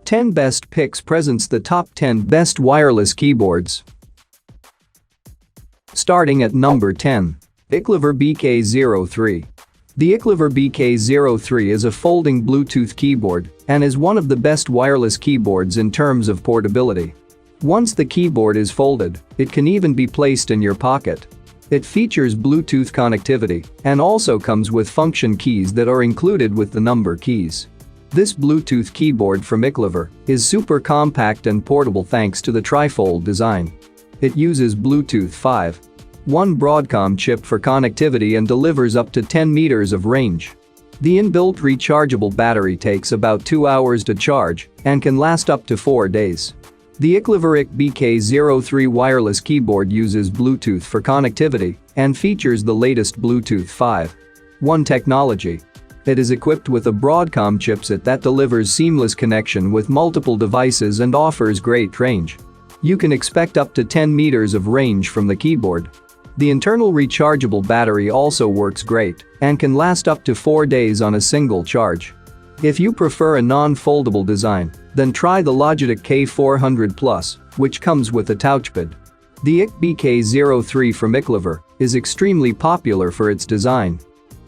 10 Best Picks presents the top 10 best wireless keyboards. Starting at number 10. Iclever BK03. The Iclever BK03 is a folding Bluetooth keyboard and is one of the best wireless keyboards in terms of portability. Once the keyboard is folded, it can even be placed in your pocket. It features Bluetooth connectivity and also comes with function keys that are included with the number keys. This Bluetooth keyboard from Iclever is super compact and portable thanks to the trifold design. It uses Bluetooth 5.1 Broadcom chip for connectivity and delivers up to 10 meters of range. The inbuilt rechargeable battery takes about 2 hours to charge and can last up to 4 days. The Iclever BK03 wireless keyboard uses Bluetooth for connectivity and features the latest Bluetooth 5.1 technology. It is equipped with a Broadcom chipset that delivers seamless connection with multiple devices and offers great range. You can expect up to 10 meters of range from the keyboard. The internal rechargeable battery also works great and can last up to 4 days on a single charge. If you prefer a non-foldable design, then try the Logitech K400 Plus, which comes with a touchpad. The BK03 from Iclever is extremely popular for its design.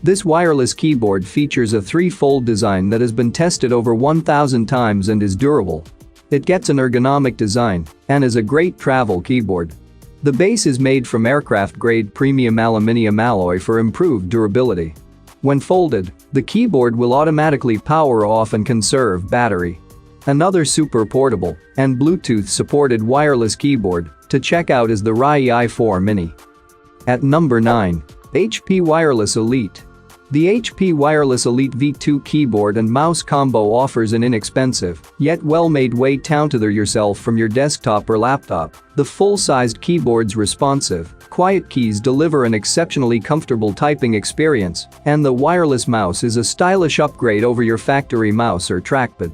This wireless keyboard features a 3-fold design that has been tested over 1,000 times and is durable. It gets an ergonomic design and is a great travel keyboard. The base is made from aircraft-grade premium aluminium alloy for improved durability. When folded, the keyboard will automatically power off and conserve battery. Another super portable and Bluetooth-supported wireless keyboard to check out is the Rai i4 Mini. At number 9. HP Wireless Elite. The HP Wireless Elite V2 keyboard and mouse combo offers an inexpensive, yet well-made way to tether yourself from your desktop or laptop. The full-sized keyboard's responsive, quiet keys deliver an exceptionally comfortable typing experience, and the wireless mouse is a stylish upgrade over your factory mouse or trackpad.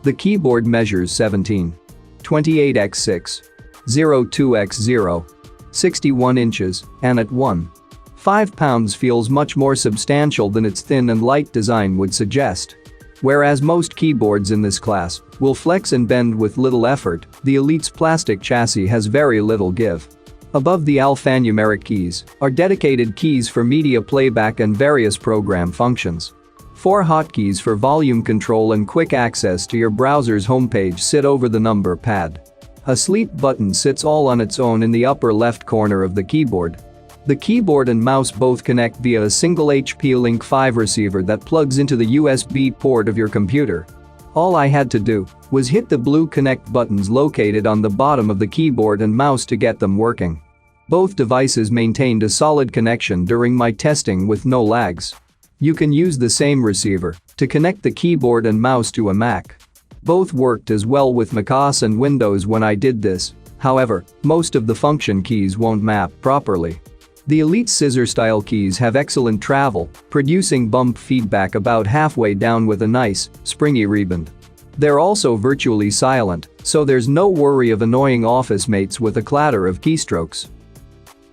The keyboard measures 17.28 x 6.02 x 0.61 inches, and at 1.5 pounds feels much more substantial than its thin and light design would suggest. Whereas most keyboards in this class will flex and bend with little effort, the Elite's plastic chassis has very little give. Above the alphanumeric keys are dedicated keys for media playback and various program functions. 4 hotkeys for volume control and quick access to your browser's homepage sit over the number pad. A sleep button sits all on its own in the upper left corner of the keyboard. The keyboard and mouse both connect via a single HP Link 5 receiver that plugs into the USB port of your computer. All I had to do was hit the blue connect buttons located on the bottom of the keyboard and mouse to get them working. Both devices maintained a solid connection during my testing with no lags. You can use the same receiver to connect the keyboard and mouse to a Mac. Both worked as well with macOS and Windows when I did this. However, most of the function keys won't map properly. The Elite scissor-style keys have excellent travel, producing bump feedback about halfway down with a nice, springy rebound. They're also virtually silent, so there's no worry of annoying office mates with a clatter of keystrokes.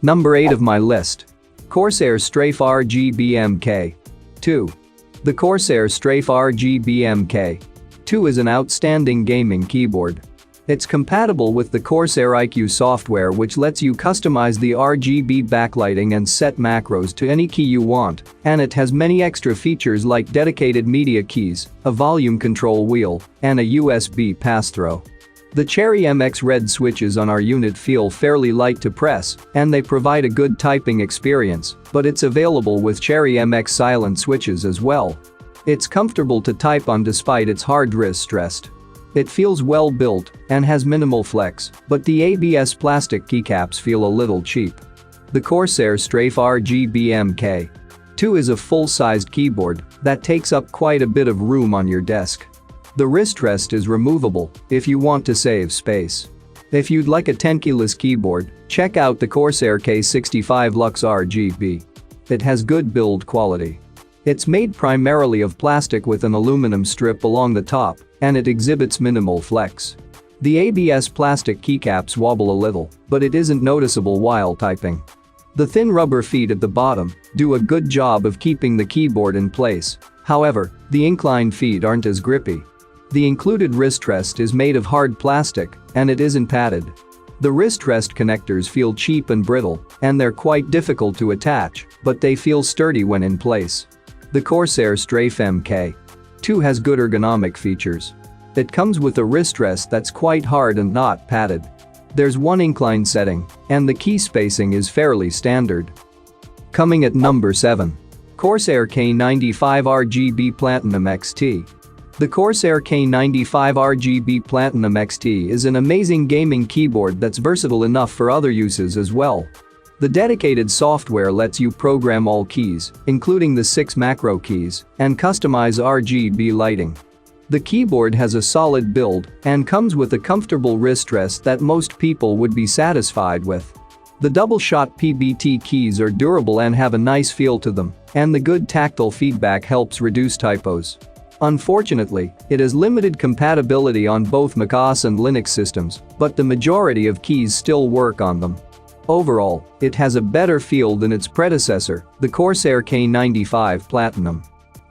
Number 8 of my list. Corsair Strafe RGB MK2. The Corsair Strafe RGB MK2 is an outstanding gaming keyboard. It's compatible with the Corsair iQ software, which lets you customize the RGB backlighting and set macros to any key you want, and it has many extra features like dedicated media keys, a volume control wheel, and a USB pass-through. The Cherry MX Red switches on our unit feel fairly light to press, and they provide a good typing experience, but it's available with Cherry MX Silent switches as well. It's comfortable to type on despite its hard wrist stressed. It feels well built and has minimal flex, but the ABS plastic keycaps feel a little cheap. The Corsair Strafe RGB MK2 is a full-sized keyboard that takes up quite a bit of room on your desk. The wrist rest is removable if you want to save space. If you'd like a 10-keyless keyboard, check out the Corsair K65 Lux RGB. It has good build quality. It's made primarily of plastic with an aluminum strip along the top, and it exhibits minimal flex. The ABS plastic keycaps wobble a little, but it isn't noticeable while typing. The thin rubber feet at the bottom do a good job of keeping the keyboard in place. However, the inclined feet aren't as grippy. The included wrist rest is made of hard plastic and it isn't padded. The wrist rest connectors feel cheap and brittle, and they're quite difficult to attach, but they feel sturdy when in place. The Corsair Strafe MK2 has good ergonomic features. It comes with a wrist rest that's quite hard and not padded. There's one incline setting, and the key spacing is fairly standard. Coming at number 7. Corsair K95 RGB Platinum XT. The Corsair K95 RGB Platinum XT is an amazing gaming keyboard that's versatile enough for other uses as well. The dedicated software lets you program all keys, including the 6 macro keys, and customize RGB lighting. The keyboard has a solid build and comes with a comfortable wrist rest that most people would be satisfied with. The double-shot PBT keys are durable and have a nice feel to them, and the good tactile feedback helps reduce typos. Unfortunately, it has limited compatibility on both macOS and Linux systems, but the majority of keys still work on them. Overall, it has a better feel than its predecessor, the Corsair K95 Platinum.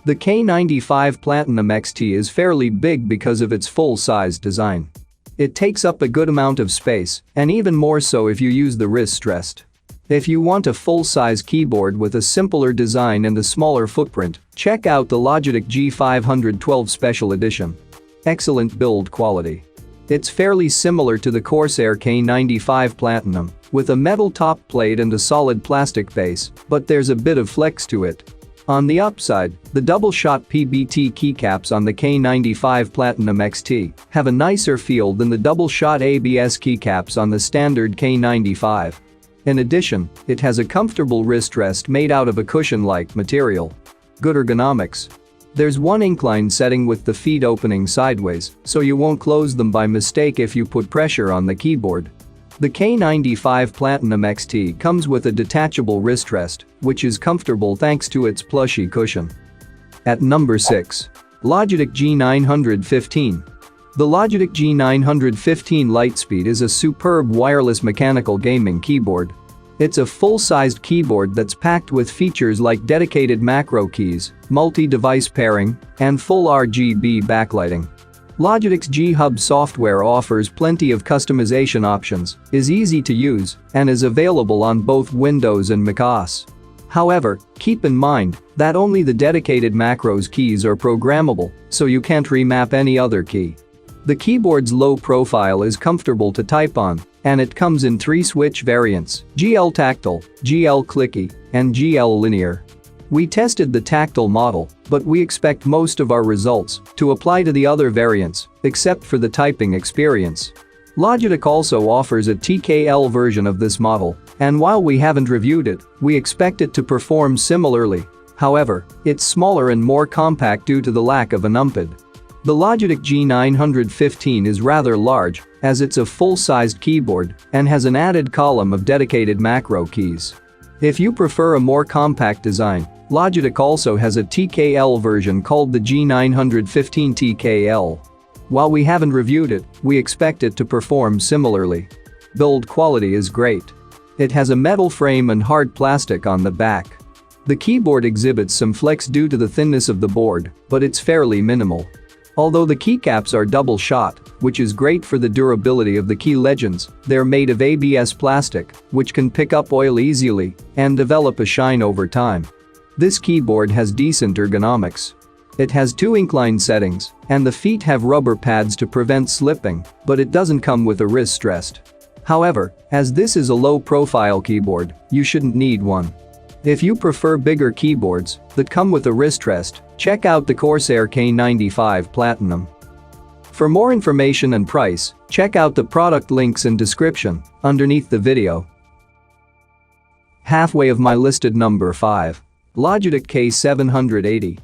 The K95 Platinum XT is fairly big because of its full-size design. It takes up a good amount of space, and even more so if you use the wrist rest. If you want a full-size keyboard with a simpler design and a smaller footprint, check out the Logitech G512 Special Edition. Excellent build quality. It's fairly similar to the Corsair K95 Platinum, with a metal top plate and a solid plastic base, but there's a bit of flex to it. On the upside, the double-shot PBT keycaps on the K95 Platinum XT have a nicer feel than the double-shot ABS keycaps on the standard K95. In addition, it has a comfortable wrist rest made out of a cushion-like material. Good ergonomics. There's one incline setting with the feet opening sideways, so you won't close them by mistake if you put pressure on the keyboard. The K95 Platinum XT comes with a detachable wrist rest, which is comfortable thanks to its plushy cushion. At number 6. Logitech G915. The Logitech G915 Lightspeed is a superb wireless mechanical gaming keyboard. It's a full-sized keyboard that's packed with features like dedicated macro keys, multi-device pairing, and full RGB backlighting. Logitech's G-Hub software offers plenty of customization options, is easy to use, and is available on both Windows and macOS. However, keep in mind that only the dedicated macros keys are programmable, so you can't remap any other key. The keyboard's low profile is comfortable to type on, and it comes in 3 switch variants: GL Tactile, GL Clicky, and GL Linear. We tested the tactile model, but we expect most of our results to apply to the other variants, except for the typing experience. Logitech also offers a TKL version of this model, and while we haven't reviewed it, we expect it to perform similarly. However, it's smaller and more compact due to the lack of a numpad. The Logitech G915 is rather large, as it's a full-sized keyboard and has an added column of dedicated macro keys. If you prefer a more compact design, Logitech also has a TKL version called the G915 TKL. While we haven't reviewed it, we expect it to perform similarly. Build quality is great. It has a metal frame and hard plastic on the back. The keyboard exhibits some flex due to the thinness of the board, but it's fairly minimal. Although the keycaps are double-shot, which is great for the durability of the key legends, they're made of ABS plastic, which can pick up oil easily and develop a shine over time. This keyboard has decent ergonomics. It has 2 incline settings, and the feet have rubber pads to prevent slipping, but it doesn't come with a wrist rest. However, as this is a low-profile keyboard, you shouldn't need one. If you prefer bigger keyboards that come with a wrist rest, check out the Corsair K95 Platinum. For more information and price, check out the product links in description underneath the video. Halfway of my listed number 5. Logitech K780.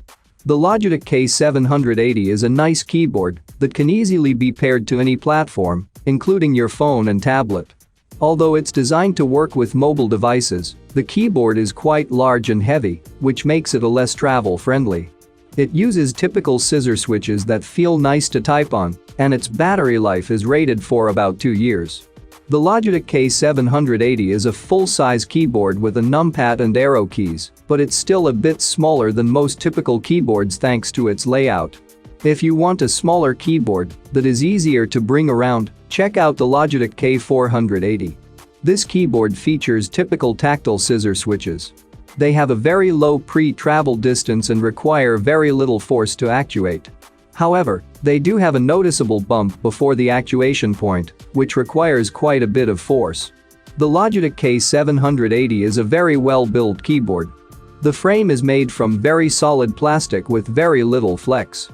The Logitech K780 is a nice keyboard that can easily be paired to any platform, including your phone and tablet. Although it's designed to work with mobile devices, the keyboard is quite large and heavy, which makes it a less travel-friendly. It uses typical scissor switches that feel nice to type on, and its battery life is rated for about 2 years. The Logitech K780 is a full-size keyboard with a numpad and arrow keys, but it's still a bit smaller than most typical keyboards thanks to its layout. If you want a smaller keyboard that is easier to bring around, check out the Logitech K480. This keyboard features typical tactile scissor switches. They have a very low pre-travel distance and require very little force to actuate. However, they do have a noticeable bump before the actuation point, which requires quite a bit of force. The Logitech K780 is a very well-built keyboard. The frame is made from very solid plastic with very little flex.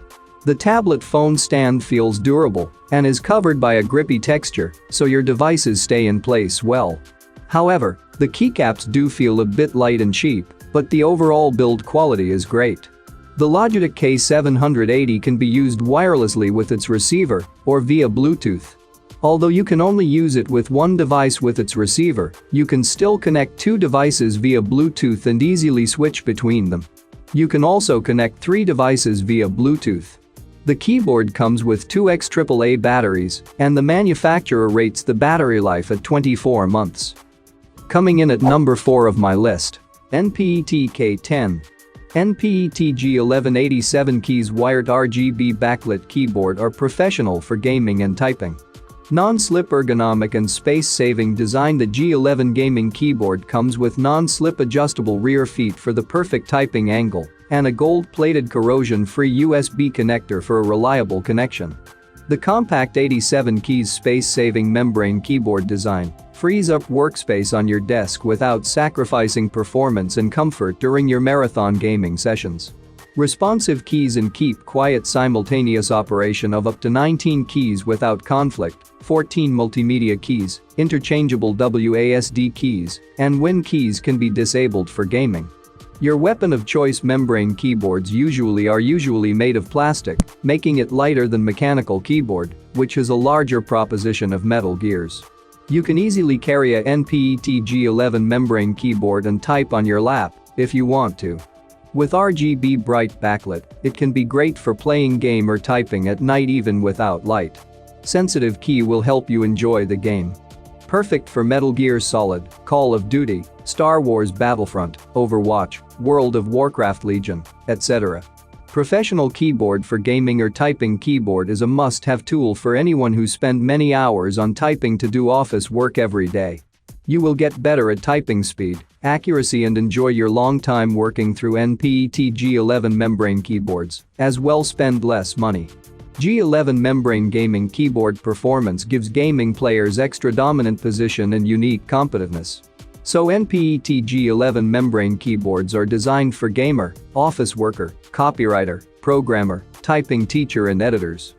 The tablet phone stand feels durable and is covered by a grippy texture, so your devices stay in place well. However, the keycaps do feel a bit light and cheap, but the overall build quality is great. The Logitech K780 can be used wirelessly with its receiver or via Bluetooth. Although you can only use it with one device with its receiver, you can still connect two devices via Bluetooth and easily switch between them. You can also connect 3 devices via Bluetooth. The keyboard comes with 2x AAA batteries, and the manufacturer rates the battery life at 24 months. Coming in at number 4 of my list. NPET K10. NPET G1187 keys wired RGB backlit keyboard are professional for gaming and typing. Non-slip ergonomic and space-saving design. The G11 gaming keyboard comes with non-slip adjustable rear feet for the perfect typing angle and a gold-plated corrosion-free USB connector for a reliable connection. The compact 87 keys space-saving membrane keyboard design frees up workspace on your desk without sacrificing performance and comfort during your marathon gaming sessions. Responsive keys and keep quiet simultaneous operation of up to 19 keys without conflict, 14 multimedia keys, interchangeable WASD keys, and Win keys can be disabled for gaming. Your weapon of choice. Membrane keyboards are usually made of plastic, making it lighter than mechanical keyboard, which is a larger proposition of metal gears. You can easily carry a NPET G11 membrane keyboard and type on your lap if you want to. With RGB bright backlit, it can be great for playing game or typing at night even without light. Sensitive key will help you enjoy the game. Perfect for Metal Gear Solid, Call of Duty, Star Wars Battlefront, Overwatch, World of Warcraft Legion, etc. Professional keyboard for gaming or typing. Keyboard is a must-have tool for anyone who spend many hours on typing to do office work every day. You will get better at typing speed, accuracy and enjoy your long time working through NPET G11 membrane keyboards, as well spend less money. G11 membrane gaming keyboard performance gives gaming players extra dominant position and unique competitiveness. So NPET G11 membrane keyboards are designed for gamer, office worker, copywriter, programmer, typing teacher and editors.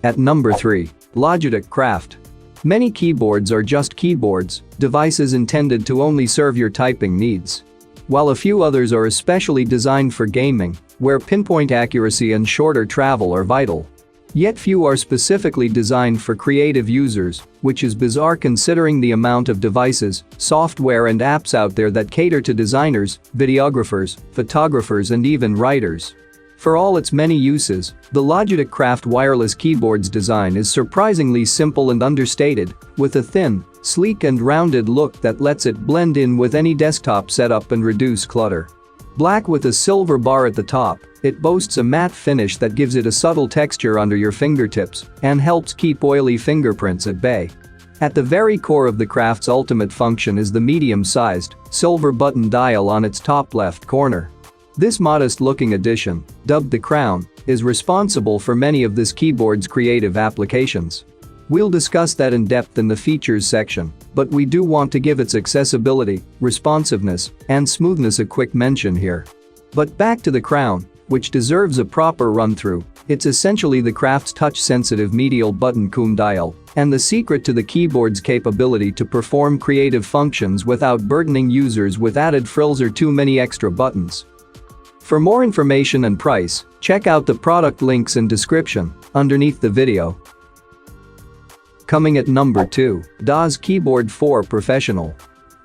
At number 3. Logitech Craft. Many keyboards are just keyboards, devices intended to only serve your typing needs. While a few others are especially designed for gaming, where pinpoint accuracy and shorter travel are vital. Yet few are specifically designed for creative users, which is bizarre considering the amount of devices, software and apps out there that cater to designers, videographers, photographers and even writers. For all its many uses, the Logitech Craft wireless keyboard's design is surprisingly simple and understated, with a thin, sleek and rounded look that lets it blend in with any desktop setup and reduce clutter. Black with a silver bar at the top, it boasts a matte finish that gives it a subtle texture under your fingertips and helps keep oily fingerprints at bay. At the very core of the Craft's ultimate function is the medium-sized, silver button dial on its top left corner. This modest-looking addition, dubbed the Crown, is responsible for many of this keyboard's creative applications. We'll discuss that in depth in the features section, but we do want to give its accessibility, responsiveness, and smoothness a quick mention here. But back to the Crown, which deserves a proper run-through. It's essentially the Craft's touch-sensitive medial button dial, and the secret to the keyboard's capability to perform creative functions without burdening users with added frills or too many extra buttons. For more information and price, check out the product links in description underneath the video. Coming at number 2, DAWS Keyboard for Professional.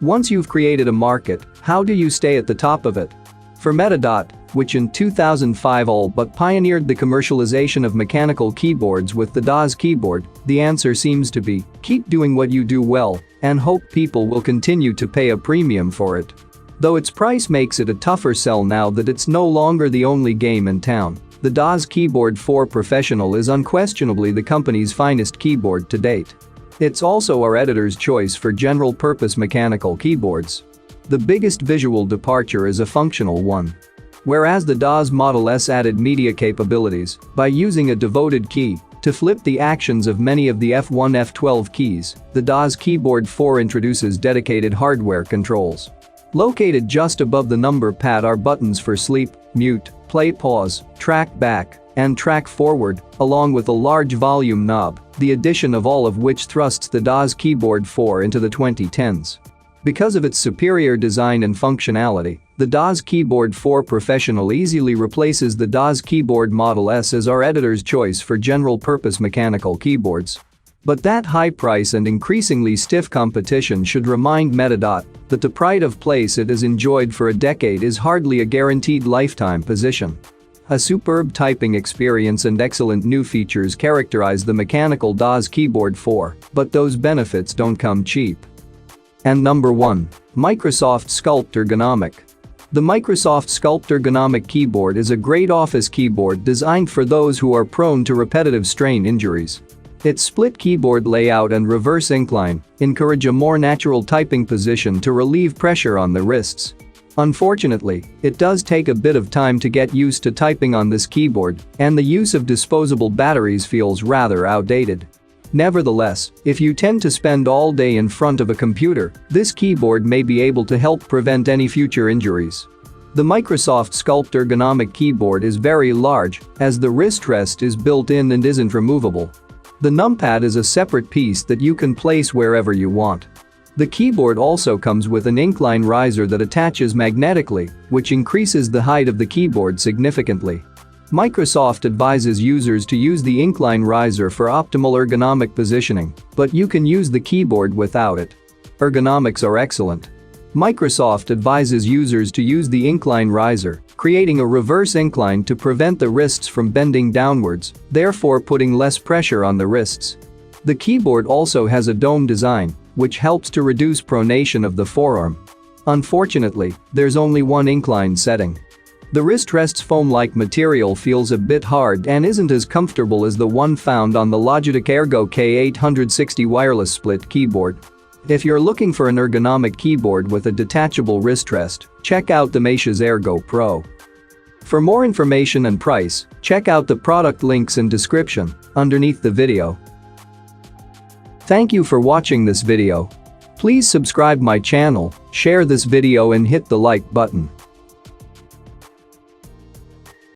Once you've created a market, how do you stay at the top of it? For Metadot, which in 2005 all but pioneered the commercialization of mechanical keyboards with the DAWS keyboard, the answer seems to be, keep doing what you do well and hope people will continue to pay a premium for it. Though its price makes it a tougher sell now that it's no longer the only game in town, the DAS Keyboard 4 Professional is unquestionably the company's finest keyboard to date. It's also our editor's choice for general-purpose mechanical keyboards. The biggest visual departure is a functional one. Whereas the DAS Model S added media capabilities by using a devoted key to flip the actions of many of the F1, F12 keys, the DAS Keyboard 4 introduces dedicated hardware controls. Located just above the number pad are buttons for sleep, mute, play pause, track back, and track forward, along with a large volume knob, the addition of all of which thrusts the DAS Keyboard 4 into the 2010s. Because of its superior design and functionality, the DAS Keyboard 4 Professional easily replaces the DAS Keyboard Model S as our editor's choice for general-purpose mechanical keyboards. But that high price and increasingly stiff competition should remind Metadot that the pride of place it has enjoyed for a decade is hardly a guaranteed lifetime position. A superb typing experience and excellent new features characterize the mechanical DAS Keyboard 4, but those benefits don't come cheap. And number 1. Microsoft Sculpt Ergonomic. The Microsoft Sculpt Ergonomic keyboard is a great office keyboard designed for those who are prone to repetitive strain injuries. Its split keyboard layout and reverse incline encourage a more natural typing position to relieve pressure on the wrists. Unfortunately, it does take a bit of time to get used to typing on this keyboard, and the use of disposable batteries feels rather outdated. Nevertheless, if you tend to spend all day in front of a computer, this keyboard may be able to help prevent any future injuries. The Microsoft Sculpt Ergonomic keyboard is very large, as the wrist rest is built in and isn't removable. The numpad is a separate piece that you can place wherever you want. The keyboard also comes with an incline riser that attaches magnetically, which increases the height of the keyboard significantly. Microsoft advises users to use the incline riser for optimal ergonomic positioning, but you can use the keyboard without it. Ergonomics are excellent. Microsoft advises users to use the incline riser, creating a reverse incline to prevent the wrists from bending downwards, therefore putting less pressure on the wrists. The keyboard also has a dome design, which helps to reduce pronation of the forearm. Unfortunately, there's only one incline setting. The wrist rest's foam-like material feels a bit hard and isn't as comfortable as the one found on the Logitech Ergo K860 wireless split keyboard. If you're looking for an ergonomic keyboard with a detachable wrist rest, check out the Mesh's Ergo Pro. For more information and price, check out the product links in description underneath the video. Thank you for watching this video. Please subscribe my channel, share this video and hit the like button.